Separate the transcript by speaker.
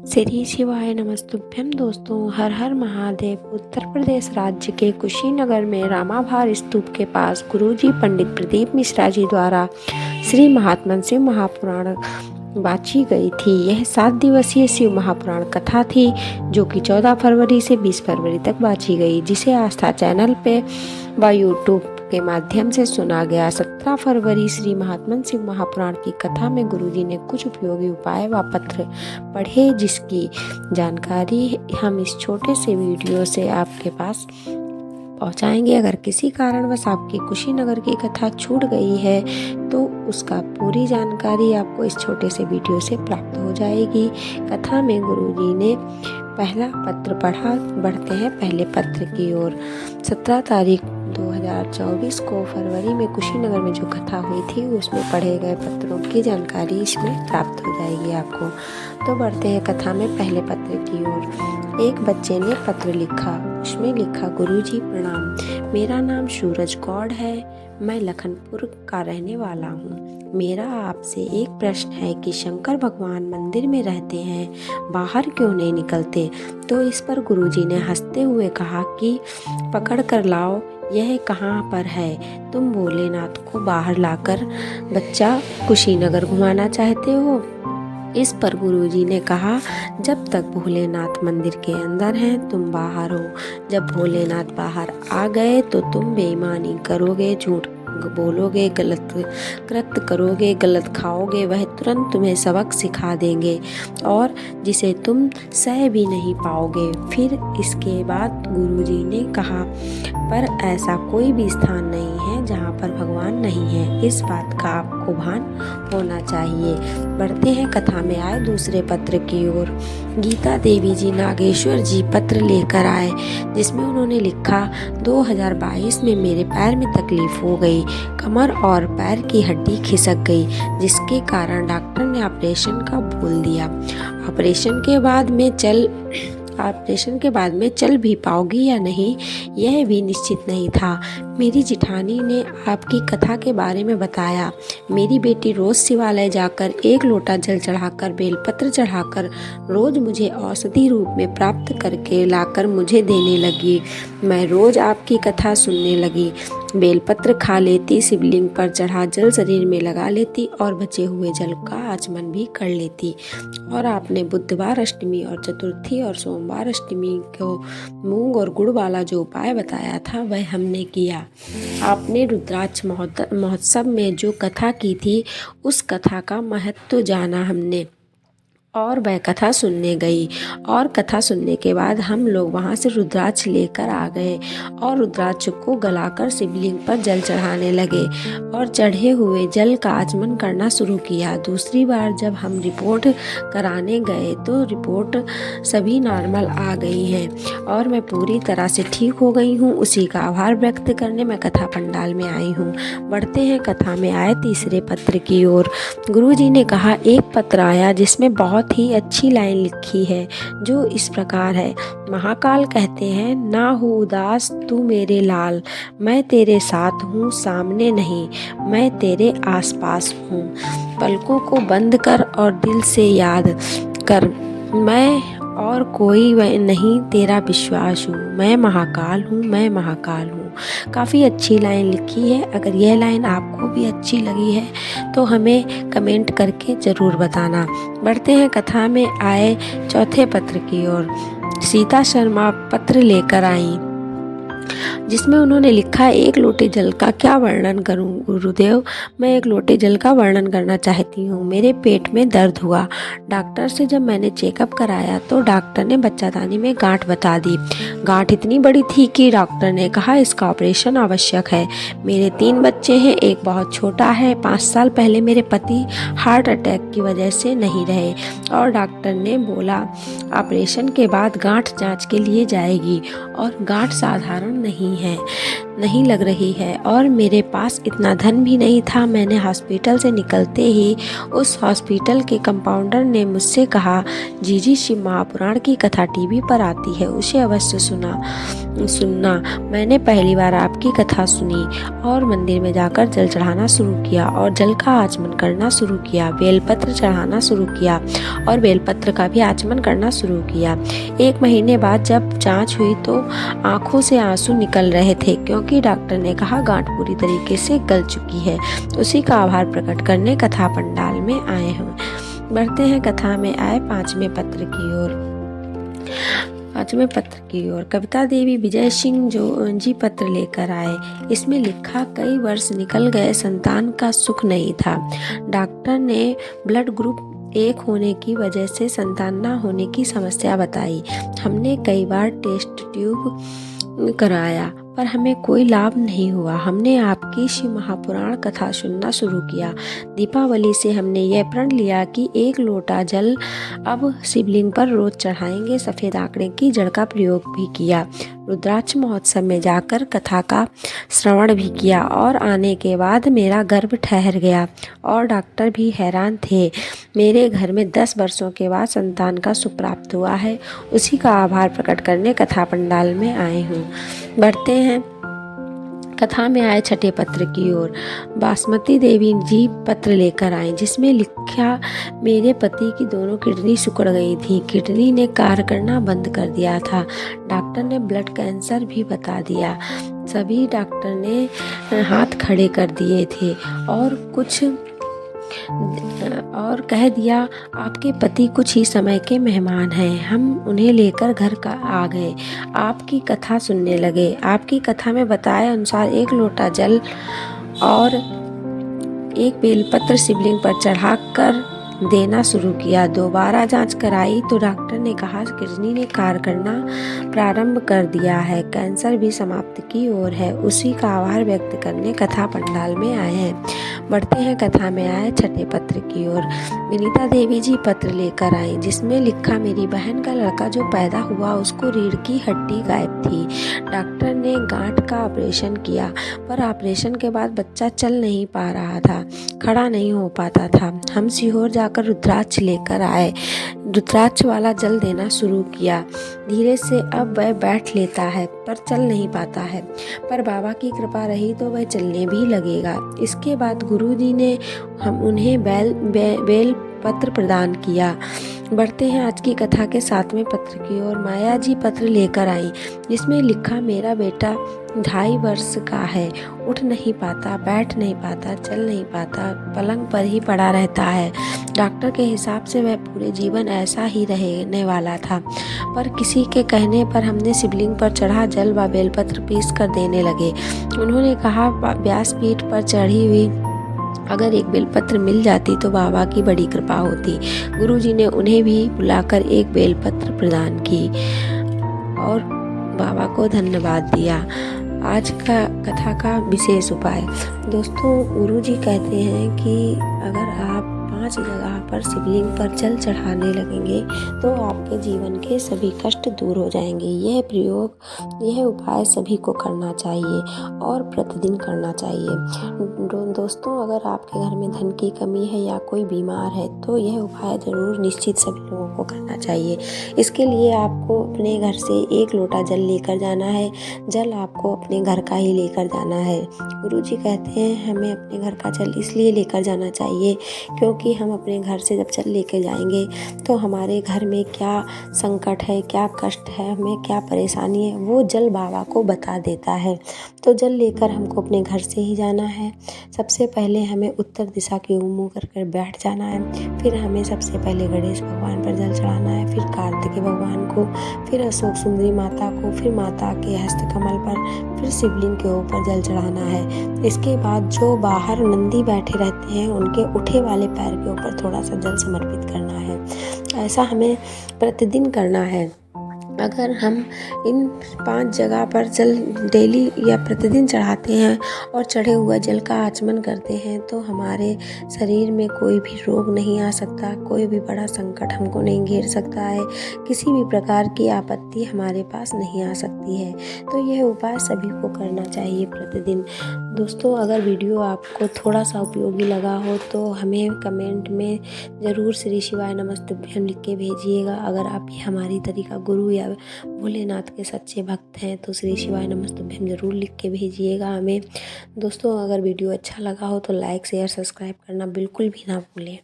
Speaker 1: श्री शिवाय नमस्तुभ्यम। दोस्तों, हर हर महादेव। उत्तर प्रदेश राज्य के कुशीनगर में रामाभार स्तूप के पास गुरुजी पंडित प्रदीप मिश्रा जी द्वारा श्री महात्मन शिव महापुराण वाची गई थी। यह 7 दिवसीय शिव महापुराण कथा थी जो कि 14 फरवरी से 20 फरवरी तक वाची गई, जिसे आस्था चैनल पे व यूट्यूब के माध्यम से सुना गया। 17 फरवरी श्री महात्मन शिव महापुराण की कथा में गुरुजी ने कुछ उपयोगी उपाय व पत्र पढ़े, जिसकी जानकारी हम इस छोटे से वीडियो से आपके पास पहुंचाएंगे। अगर किसी कारणवश आपकी कुशीनगर की कथा छूट गई है तो उसका पूरी जानकारी आपको इस छोटे से वीडियो से प्राप्त हो जाएगी। कथा में गुरुजी ने पहला पत्र पढ़ा। बढ़ते हैं पहले पत्र की ओर। 17 तारीख 2024 को फरवरी में कुशीनगर में जो कथा हुई थी उसमें पढ़े गए पत्रों की जानकारी इसमें प्राप्त हो जाएगी आपको। तो बढ़ते हैं कथा में पहले पत्र की ओर। एक बच्चे ने पत्र लिखा। उसमें लिखा, गुरुजी प्रणाम, मेरा नाम सूरज गौड़ है। मैं लखनपुर का रहने वाला हूँ। मेरा आपसे एक प्रश्न है कि शंकर भगवान मंदिर में रहते हैं, बाहर क्यों नहीं निकलते? तो इस पर गुरुजी ने हंसते हुए कहा कि पकड़ कर लाओ, यह कहाँ पर है? तुम भोलेनाथ को बाहर लाकर बच्चा कुशीनगर घुमाना चाहते हो? इस पर गुरुजी ने कहा, जब तक भोलेनाथ मंदिर के अंदर हैं तुम बाहर हो। जब भोलेनाथ बाहर आ गए तो तुम बेईमानी करोगे, झूठ बोलोगे, गलत कृत्य करोगे, गलत खाओगे, वह तुरंत तुम्हें सबक सिखा देंगे और जिसे तुम सह भी नहीं पाओगे। फिर इसके बाद गुरुजी ने कहा, पर ऐसा कोई भी स्थान नहीं है जहाँ पर भगवान नहीं है। इस बात का आपको भान होना चाहिए। बढ़ते हैं कथा में आए दूसरे पत्र की ओर। गीता देवी जी नागेश्वर जी पत्र लेकर आए, जिसमें उन्होंने लिखा, 2022 में मेरे पैर में तकलीफ हो गई। कमर और पैर की हड्डी खिसक गई, जिसके कारण डॉक्टर ने ऑपरेशन का बोल दिया। ऑपरेशन के बाद में चल भी पाओगी या नहीं, यह भी निश्चित नहीं था। मेरी जिठानी ने आपकी कथा के बारे में बताया। मेरी बेटी रोज शिवालय जाकर 1 लोटा जल चढ़ाकर, बेलपत्र चढ़ाकर रोज मुझे औषधि रूप में प्राप्त करके लाकर मुझे देने लगी। मैं रोज आपकी कथा सुनने लगी, बेलपत्र खा लेती, शिवलिंग पर चढ़ा जल शरीर में लगा लेती और बचे हुए जल का आचमन भी कर लेती। और आपने बुधवार अष्टमी और चतुर्थी और सोमवार अष्टमी को मूंग और गुड़ वाला जो उपाय बताया था वह हमने किया। आपने रुद्राक्ष महोत्सव में जो कथा की थी उस कथा का महत्व जाना हमने और वह कथा सुनने गई। और कथा सुनने के बाद हम लोग वहाँ से रुद्राक्ष लेकर आ गए और रुद्राक्ष को गलाकर शिवलिंग पर जल चढ़ाने लगे और चढ़े हुए जल का आचमन करना शुरू किया। दूसरी बार जब हम रिपोर्ट कराने गए तो रिपोर्ट सभी नॉर्मल आ गई हैं और मैं पूरी तरह से ठीक हो गई हूँ। उसी का आभार व्यक्त करने मैं कथा पंडाल में आई हूँ। बढ़ते हैं कथा में आए तीसरे पत्र की ओर। गुरुजी ने कहा, एक पत्र आया जिसमें बहुत ही अच्छी लाइन लिखी है जो इस प्रकार है। महाकाल कहते हैं, ना हो उदास तू मेरे लाल, मैं तेरे साथ हूँ, सामने नहीं, मैं तेरे आसपास हूँ। पलकों को बंद कर और दिल से याद कर, मैं और कोई नहीं, तेरा विश्वास हूँ, मैं महाकाल हूँ, मैं महाकाल हूँ। काफ़ी अच्छी लाइन लिखी है। अगर यह लाइन आपको भी अच्छी लगी है तो हमें कमेंट करके ज़रूर बताना। बढ़ते हैं कथा में आए चौथे पत्र की ओर। सीता शर्मा पत्र लेकर आई, जिसमें उन्होंने लिखा, 1 लोटे जल का क्या वर्णन करूं गुरुदेव? मैं 1 लोटे जल का वर्णन करना चाहती हूँ। मेरे पेट में दर्द हुआ। डॉक्टर से जब मैंने चेकअप कराया तो डॉक्टर ने बच्चादानी में गांठ बता दी। गांठ इतनी बड़ी थी कि डॉक्टर ने कहा इसका ऑपरेशन आवश्यक है। मेरे 3 बच्चे हैं, एक बहुत छोटा है। 5 साल पहले मेरे पति हार्ट अटैक की वजह से नहीं रहे और डॉक्टर ने बोला ऑपरेशन के बाद गांठ जाँच के लिए जाएगी और गांठ साधारण नहीं है। नहीं लग रही है और मेरे पास इतना धन भी नहीं था। मैंने हॉस्पिटल से निकलते ही उस हॉस्पिटल के कंपाउंडर ने मुझसे कहा, जीजी शिव महापुराण की कथा टीवी पर आती है, उसे अवश्य सुनना। मैंने पहली बार आपकी कथा सुनी और मंदिर में जाकर जल चढ़ाना शुरू किया और जल का आचमन करना शुरू किया, बेलपत्र चढ़ाना शुरू किया और बेलपत्र का भी आचमन करना शुरू किया। 1 महीने बाद जब जांच हुई तो आंखों से आंसू निकल रहे थे, क्योंकि डॉक्टर ने कहा गांठ पूरी तरीके से गल चुकी है। उसी का आभार प्रकट करने कथा पंडाल में आए हैं। बढ़ते हैं कथा में आए 5वें पत्र की ओर। 5वें पत्र की ओर कविता देवी विजय सिंह जी पत्र लेकर आए। इसमें लिखा, कई वर्ष निकल गए, संतान का सुख नहीं था। डॉक्टर ने ब्लड ग्रुप 1 होने की वजह से संतान न होने की समस्या बताई। हमने कई बार टेस्ट ट्यूब कराया पर हमें कोई लाभ नहीं हुआ। हमने आपकी शिव महापुराण कथा सुनना शुरू किया। दीपावली से हमने यह प्रण लिया कि 1 लोटा जल अब शिवलिंग पर रोज चढ़ाएंगे। सफ़ेद आंकड़े की जड़ का प्रयोग भी किया। रुद्राक्ष महोत्सव में जाकर कथा का श्रवण भी किया और आने के बाद मेरा गर्भ ठहर गया और डॉक्टर भी हैरान थे। मेरे घर में 10 वर्षों के बाद संतान का सुख प्राप्त हुआ है। उसी का आभार प्रकट करने कथा पंडाल में आए हूँ। बढ़ते हैं कथा में आए 6ठे पत्र की ओर। बासमती देवी जी पत्र लेकर आए, जिसमें लिखा, मेरे पति की दोनों किडनी सिकुड़ गई थी। किडनी ने कार्य करना बंद कर दिया था। डॉक्टर ने ब्लड कैंसर भी बता दिया। सभी डॉक्टर ने हाथ खड़े कर दिए थे और कह दिया, आपके पति कुछ ही समय के मेहमान हैं। हम उन्हें लेकर घर का आ गए, आपकी कथा सुनने लगे। आपकी कथा में बताए अनुसार 1 लोटा जल और 1 बेलपत्र शिवलिंग पर चढ़ाकर देना शुरू किया। दोबारा जांच कराई तो डॉक्टर ने कहा किडनी ने कार्य करना प्रारंभ कर दिया है, कैंसर भी समाप्ति की ओर है। उसी का आभार व्यक्त करने कथा पंडाल में आए हैं। बढ़ते हैं कथा में आए 6ठे पत्र की ओर। विनीता देवी जी पत्र लेकर आई, जिसमें लिखा, मेरी बहन का लड़का जो पैदा हुआ उसको रीढ़ की हड्डी गायब थी। डॉक्टर ने गांठ का ऑपरेशन किया पर ऑपरेशन के बाद बच्चा चल नहीं पा रहा था, खड़ा नहीं हो पाता था। हम सीहोर जाकर रुद्राक्ष लेकर आए, रुद्राक्ष वाला जल देना शुरू किया। धीरे से अब वह बैठ लेता है पर चल नहीं पाता है, पर बाबा की कृपा रही तो वह चलने भी लगेगा। इसके बाद गुरुजी ने हम उन्हें बेल पत्र प्रदान किया। बढ़ते हैं आज की कथा के 7वें पत्र की ओर। माया जी पत्र लेकर आई, जिसमें लिखा, मेरा बेटा 2.5 वर्ष का है, उठ नहीं पाता, बैठ नहीं पाता, चल नहीं पाता, पलंग पर ही पड़ा रहता है। डॉक्टर के हिसाब से वह पूरे जीवन ऐसा ही रहने वाला था, पर किसी के कहने पर हमने शिवलिंग पर चढ़ा जल व बेलपत्र पीस कर देने लगे। उन्होंने कहा, व्यासपीठ पर चढ़ी हुई अगर 1 बेलपत्र मिल जाती तो बाबा की बड़ी कृपा होती। गुरुजी ने उन्हें भी बुलाकर 1 बेलपत्र प्रदान की और बाबा को धन्यवाद दिया। आज का कथा का विशेष उपाय। दोस्तों, गुरुजी कहते हैं कि अगर आप 5 जगह पर शिवलिंग पर जल चढ़ाने लगेंगे तो आपके जीवन के सभी कष्ट दूर हो जाएंगे। यह उपाय सभी को करना चाहिए और प्रतिदिन करना चाहिए। दोस्तों, अगर आपके घर में धन की कमी है या कोई बीमार है तो यह उपाय ज़रूर निश्चित सभी लोगों को करना चाहिए। इसके लिए आपको अपने घर से 1 लोटा जल लेकर जाना है। जल आपको अपने घर का ही लेकर जाना है। गुरुजी कहते हैं हमें अपने घर का जल इसलिए लेकर जाना चाहिए क्योंकि हम अपने घर से जब जल लेकर जाएंगे तो हमारे घर में क्या संकट है, क्या कष्ट है, हमें क्या परेशानी है, वो जल बाबा को बता देता है। तो जल लेकर हमको अपने घर से ही जाना है। सबसे पहले हमें उत्तर दिशा की ओर मुँह कर बैठ जाना है। फिर हमें सबसे पहले गणेश भगवान पर जल चढ़ाना है, फिर कार्तिकेय भगवान को, फिर अशोक सुंदरी माता को, फिर माता के हस्तकमल पर, फिर शिवलिंग के ऊपर जल चढ़ाना है। इसके बाद जो बाहर नंदी बैठे रहते हैं उनके उठे वाले पैर के ऊपर थोड़ा सा जल समर्पित करना है। ऐसा हमें प्रतिदिन करना है। अगर हम इन 5 जगह पर जल डेली या प्रतिदिन चढ़ाते हैं और चढ़े हुए जल का आचमन करते हैं तो हमारे शरीर में कोई भी रोग नहीं आ सकता, कोई भी बड़ा संकट हमको नहीं घेर सकता है, किसी भी प्रकार की आपत्ति हमारे पास नहीं आ सकती है। तो यह उपाय सभी को करना चाहिए प्रतिदिन। दोस्तों, अगर वीडियो आपको थोड़ा सा उपयोगी लगा हो तो हमें कमेंट में ज़रूर श्री शिवाय नमस्तुभ्यम लिख के भेजिएगा। अगर आप भी हमारी तरीका गुरु या भोलेनाथ के सच्चे भक्त हैं तो श्री शिवाय नमस्तुभ्यम ज़रूर लिख के भेजिएगा हमें। दोस्तों, अगर वीडियो अच्छा लगा हो तो लाइक शेयर सब्सक्राइब करना बिल्कुल भी ना भूलें।